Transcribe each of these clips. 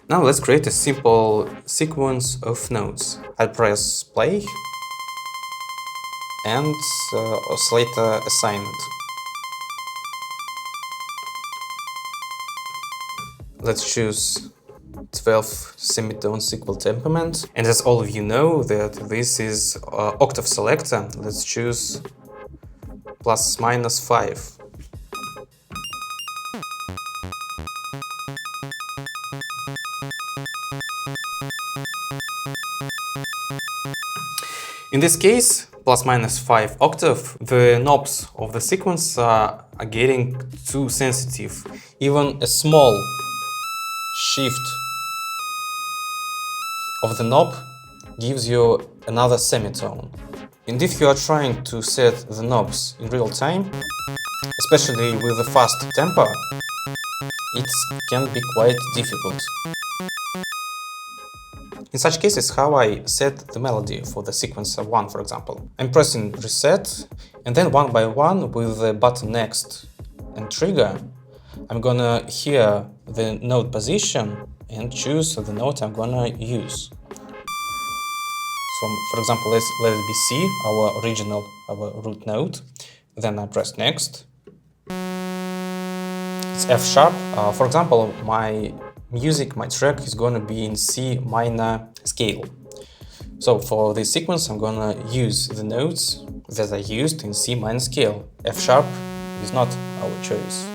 Now let's create a simple sequence of notes. I'll press play and oscillator assignment. Let's choose 12 semitones equal temperament, and as all of you know that this is octave selector, let's choose ±5. In this case, ±5 octave, the knobs of the sequence are getting too sensitive. Even a small shift of the knob gives you another semitone. And if you are trying to set the knobs in real time, especially with a fast tempo, it can be quite difficult. In such cases, how I set the melody for the sequence 1, for example. I'm pressing reset, and then one by one with the button next and trigger, I'm gonna hear the note position and choose the note I'm gonna use. So, for example, let it be C, our original, our root note. Then I press next. It's F sharp. For example, my track is gonna be in C minor scale. So for this sequence, I'm gonna use the notes that I used in C minor scale. F sharp is not our choice.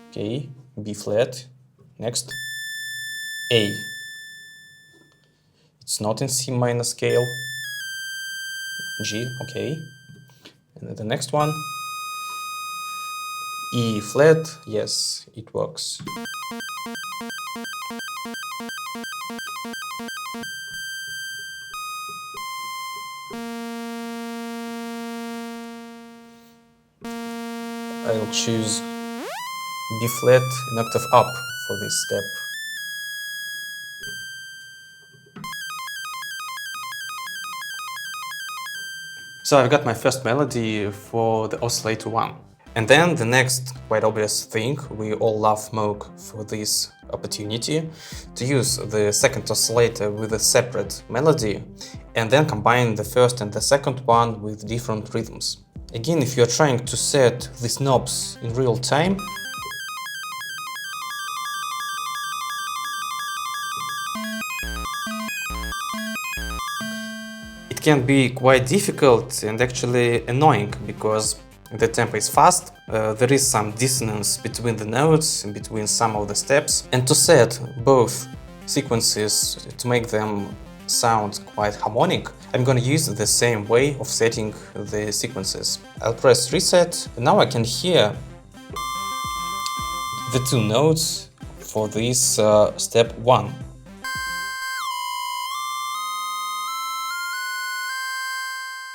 Okay, B flat. Next, A. It's not in C minor scale. G, okay. And the next one, E flat, yes, it works. I will choose B flat an octave up for this step. So I've got my first melody for the oscillator 1. And then the next quite obvious thing, we all love Moog for this opportunity, to use the second oscillator with a separate melody and then combine the first and the second one with different rhythms. Again, if you're trying to set these knobs in real time, it can be quite difficult and actually annoying because the tempo is fast, there is some dissonance between the notes and between some of the steps, and to set both sequences to make them sound quite harmonic, I'm gonna use the same way of setting the sequences. I'll press reset, and now I can hear the two notes for this step 1.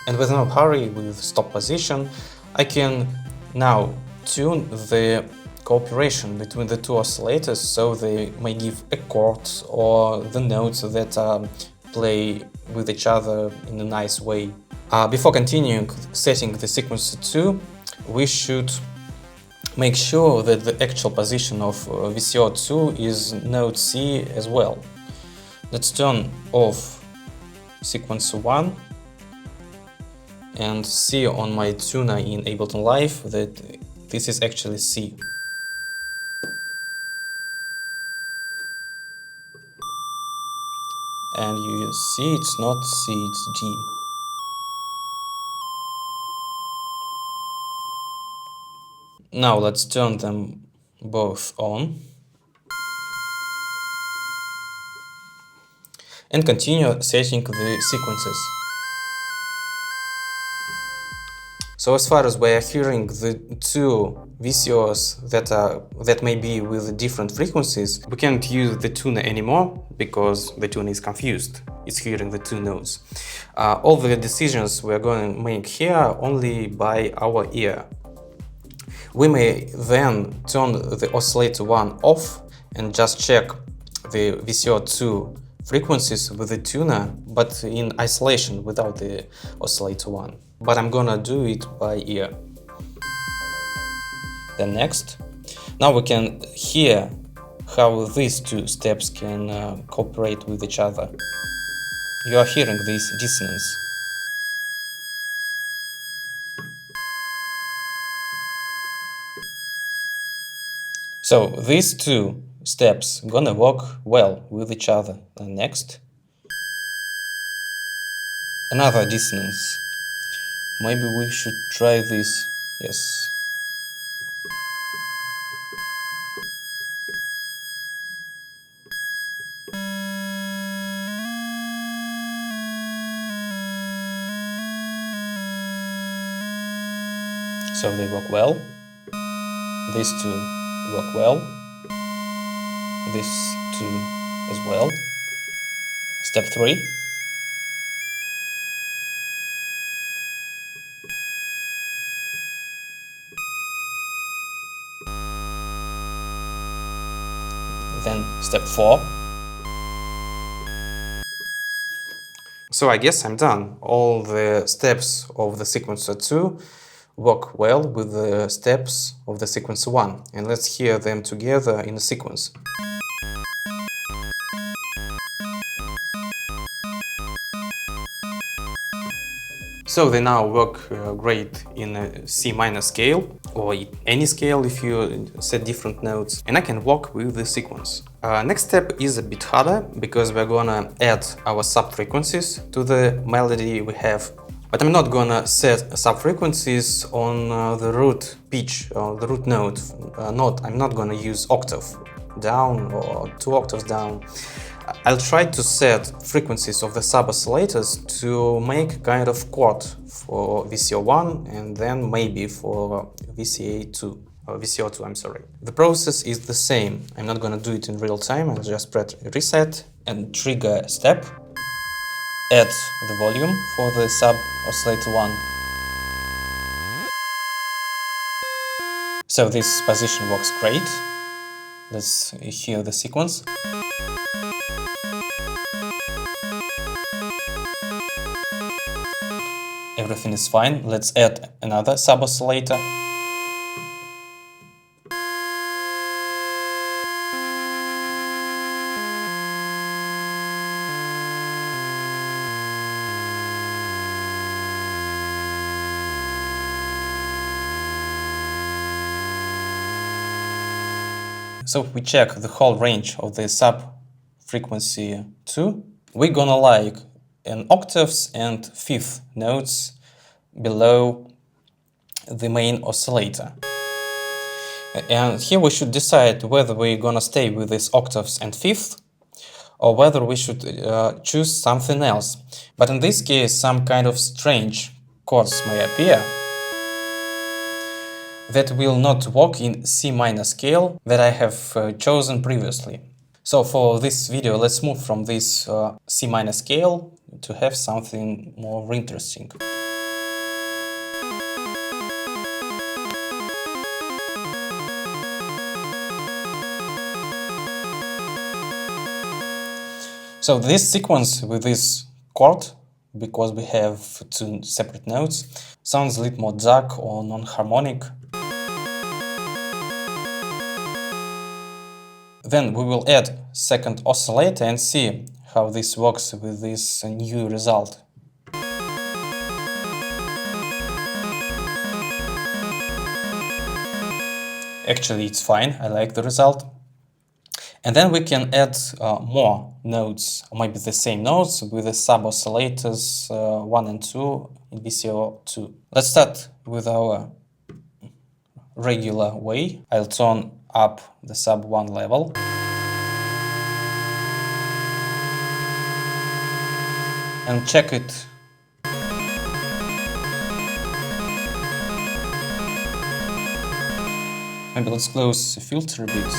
And with no hurry, with stop position, I can now tune the cooperation between the two oscillators so they may give a chord or the notes that play with each other in a nice way. Before continuing setting the sequence 2, we should make sure that the actual position of VCO2 is note C as well. Let's turn off sequence 1 and see on my tuner in Ableton Live that this is actually C. And you see it's not C, it's G. Now let's turn them both on and continue setting the sequences. So as far as we are hearing the two VCOs that may be with different frequencies, we can't use the tuner anymore because the tuner is confused. It's hearing the two notes. All the decisions we are going to make here only by our ear. We may then turn the oscillator 1 off and just check the VCO2 frequencies with the tuner, but in isolation without the oscillator 1. But I'm gonna do it by ear. Then next, Now we can hear how these two steps can cooperate with each other. You are hearing this dissonance. So these two steps gonna work well with each other. And next, another dissonance. Maybe we should try this. Yes. So they work well. These two work well. These two as well. Step 3. Then step 4. So I guess I'm done. All the steps of the sequencer 2 work well with the steps of the sequencer 1. And let's hear them together in a sequence. So they now work great in a C minor scale, or any scale if you set different notes, and I can work with the sequence. Next step is a bit harder, because we're gonna add our sub-frequencies to the melody we have. But I'm not gonna set sub-frequencies on the root pitch, or the root note. I'm not gonna use octave down or 2 octaves down. I'll try to set frequencies of the sub-oscillators to make kind of chord for VCO1 and then maybe for VCA2, or VCO2, I'm sorry. The process is the same. I'm not gonna do it in real time. I'll just press reset and trigger a step, add the volume for the sub-oscillator 1. So this position works great. Let's hear the sequence. Everything is fine. Let's add another sub-oscillator. So if we check the whole range of the sub-frequency 2, we're gonna like an octaves and fifth notes below the main oscillator. And here we should decide whether we're gonna stay with these octaves and fifth, or whether we should choose something else. But in this case, some kind of strange chords may appear that will not work in C minor scale that I have chosen previously. So for this video, let's move from this C minor scale to have something more interesting. So this sequence with this chord, because we have 2 separate notes, sounds a little more dark or non-harmonic. Then we will add second oscillator and see how this works with this new result. Actually, it's fine. I like the result. And then we can add more notes, or maybe the same notes, with the sub-oscillators 1 and 2 in VCO2. Let's start with our regular way. I'll turn up the sub 1 level. And check it. Maybe let's close the filter a bit.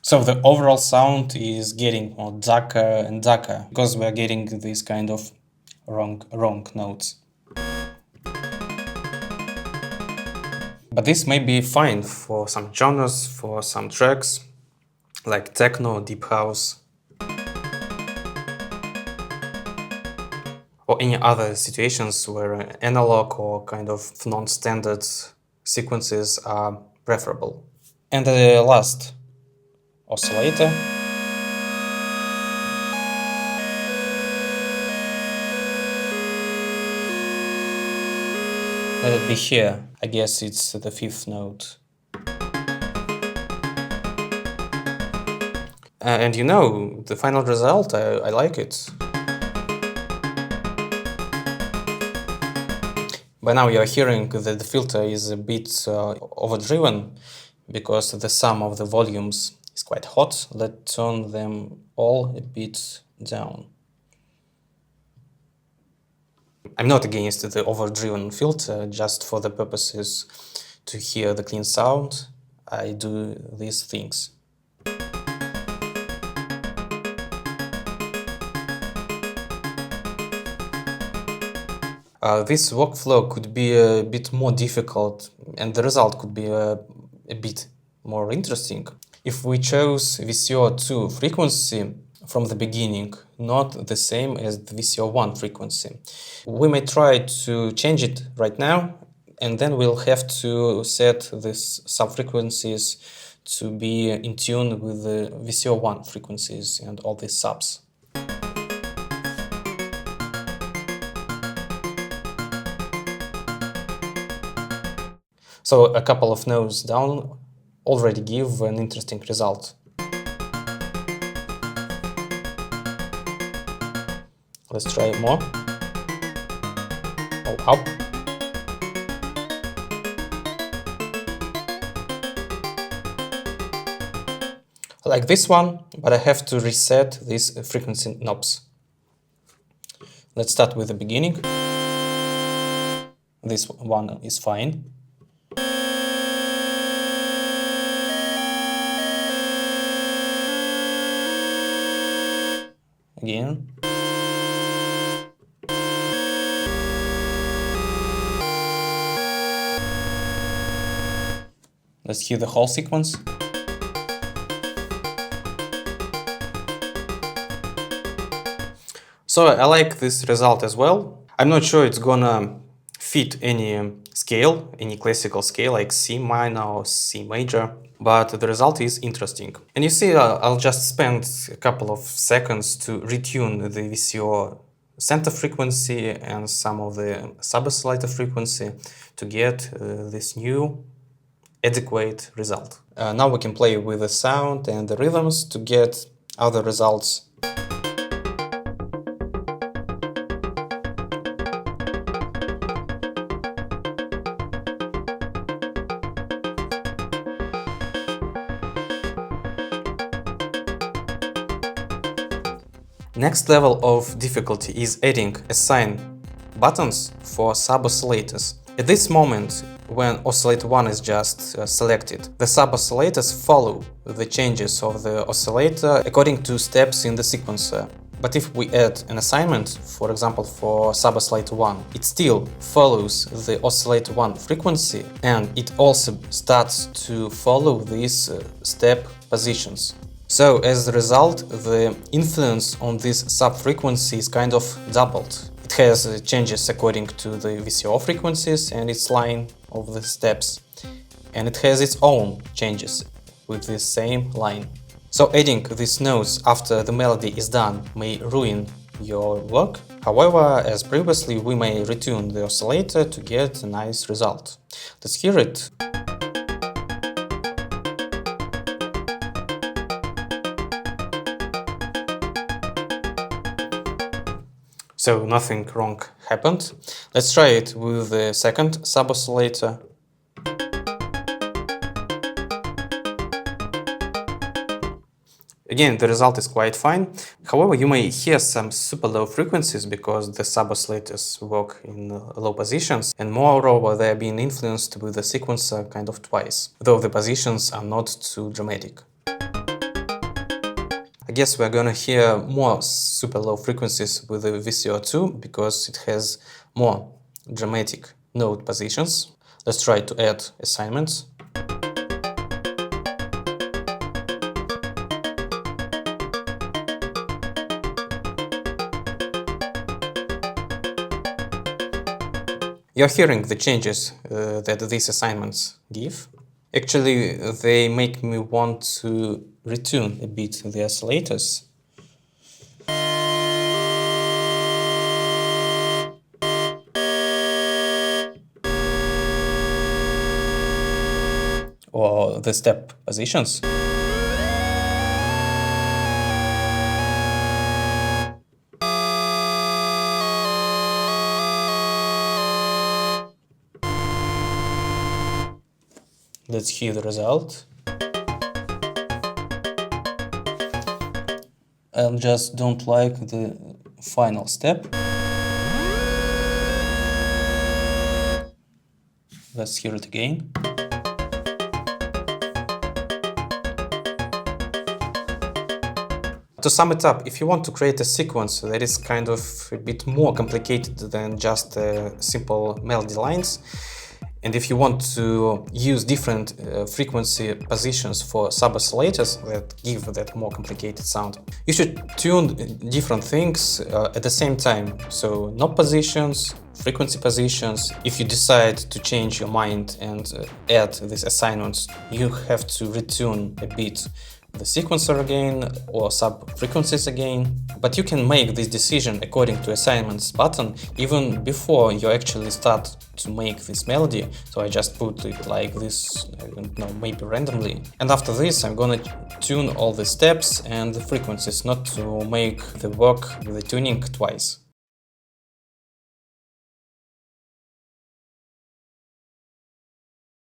So the overall sound is getting more darker and darker because we are getting these kind of wrong notes. But this may be fine for some genres, for some tracks, like techno, deep house, or any other situations where analog or kind of non-standard sequences are preferable. And the last oscillator. Let it be here. I guess it's the 5th note. And you know, the final result, I like it. By now you are hearing that the filter is a bit overdriven because the sum of the volumes is quite hot. Let's turn them all a bit down. I'm not against the overdriven filter, just for the purposes to hear the clean sound, I do these things. This workflow could be a bit more difficult and the result could be a bit more interesting if we chose VCO2 frequency from the beginning, not the same as the VCO1 frequency. We may try to change it right now, and then we'll have to set these subfrequencies to be in tune with the VCO1 frequencies and all these subs. So a couple of notes down already give an interesting result. Let's try more. All up. Like this one, but I have to reset these frequency knobs. Let's start with the beginning. This one is fine. Again. Let's hear the whole sequence. So I like this result as well. I'm not sure it's gonna fit any scale, any classical scale like C minor or C major, but the result is interesting. And you see, I'll just spend a couple of seconds to retune the VCO center frequency and some of the sub-oscillator frequency to get this new adequate result. Now we can play with the sound and the rhythms to get other results. Next level of difficulty is adding assign buttons for sub-oscillators. At this moment, when oscillator 1 is just selected, the sub-oscillators follow the changes of the oscillator according to steps in the sequencer. But if we add an assignment, for example for sub-oscillator 1, it still follows the oscillator 1 frequency and it also starts to follow these step positions. So as a result, the influence on this sub-frequency is kind of doubled. It has changes according to the VCO frequencies and its line of the steps, and it has its own changes with the same line. So adding these notes after the melody is done may ruin your work. However, as previously, we may retune the oscillator to get a nice result. Let's hear it. So nothing wrong happened. Let's try it with the second sub-oscillator. Again, the result is quite fine. However, you may hear some super low frequencies because the sub-oscillators work in low positions, and moreover, they are being influenced with the sequencer kind of twice, though the positions are not too dramatic. I guess we're gonna hear more super low frequencies with the VCO2 because it has more dramatic note positions. Let's try to add assignments. You're hearing the changes that these assignments give. Actually, they make me want to retune a bit the oscillators. Or the step positions. Let's hear the result. I just don't like the final step. Let's hear it again. To sum it up, if you want to create a sequence that is kind of a bit more complicated than just simple melody lines, and if you want to use different frequency positions for sub-oscillators that give that more complicated sound, you should tune different things at the same time. So knob positions, frequency positions. If you decide to change your mind and add these assignments, you have to retune a bit the sequencer again or sub-frequencies again. But you can make this decision according to assignments button even before you actually start to make this melody. So I just put it like this, I don't know, maybe randomly. And after this I'm gonna tune all the steps and the frequencies, not to make the work with the tuning twice.